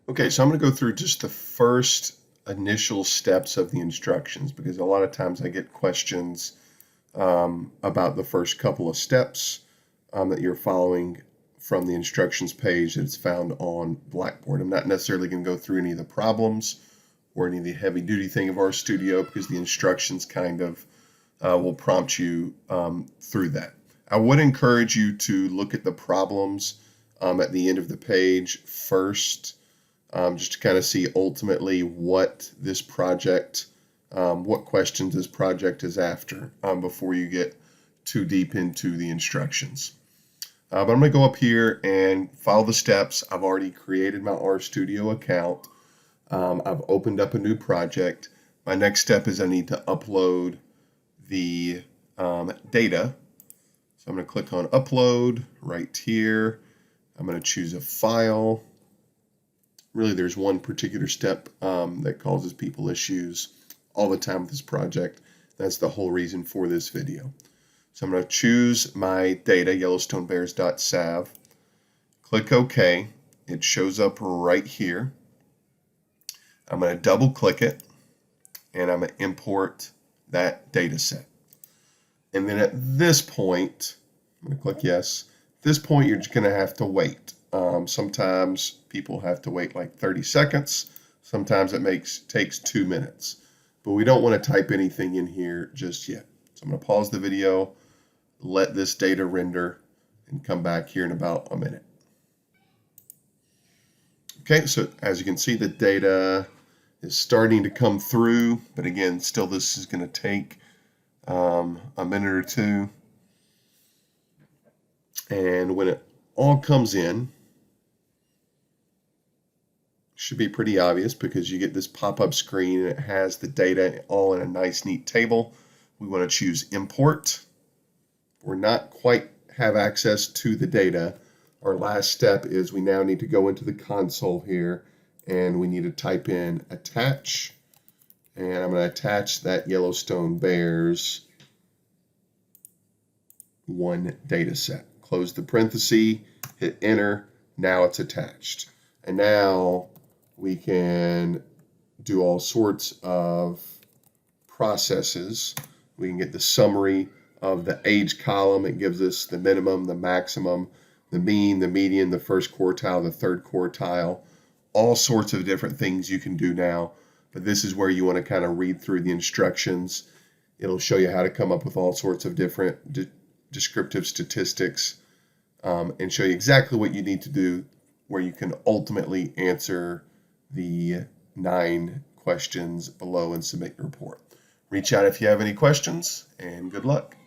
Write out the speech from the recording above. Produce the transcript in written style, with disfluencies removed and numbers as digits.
Okay, so I'm going to go through just the first initial steps of the instructions because a lot of times I get questions about the first couple of steps that you're following from the instructions page that's found on Blackboard. I'm not necessarily going to go through any of the problems or any of the heavy duty thing of RStudio because the instructions kind of will prompt you through that. I would encourage you to look at the problems at the end of the page first, just to kind of see ultimately what this project, what questions this project is after before you get too deep into the instructions. But I'm going to go up here and follow the steps. I've already created my RStudio account. I've opened up a new project. My next step is I need to upload the data. So I'm going to click on upload right here. I'm going to choose a file. Really, there's one particular step that causes people issues all the time with this project. That's the whole reason for this video. So I'm going to choose my data, YellowstoneBears.sav. Click OK. It shows up right here. I'm going to double click it and I'm going to import that data set. And then at this point, I'm going to click yes. At this point, you're just going to have to wait. Sometimes people have to wait like 30 seconds. Sometimes it takes 2 minutes. But we don't want to type anything in here just yet. So I'm going to pause the video, let this data render, and come back here in about a minute. Okay, so as you can see, the data is starting to come through. But again, still this is going to take a minute or two. And when it all comes in, should be pretty obvious because you get this pop-up screen and it has the data all in a nice neat table. We want to choose import. We're not quite have access to the data. Our last step is we now need to go into the console here and we need to type in attach, and I'm going to attach that Yellowstone Bears 1 data set. Close the parenthesis, hit enter. Now it's attached. And now we can do all sorts of processes. We can get the summary of the age column. It gives us the minimum, the maximum, the mean, the median, the first quartile, the third quartile, all sorts of different things you can do now. But this is where you want to kind of read through the instructions. It'll show you how to come up with all sorts of different descriptive statistics and show you exactly what you need to do where you can ultimately answer the 9 questions below and submit your report. Reach out if you have any questions, and good luck.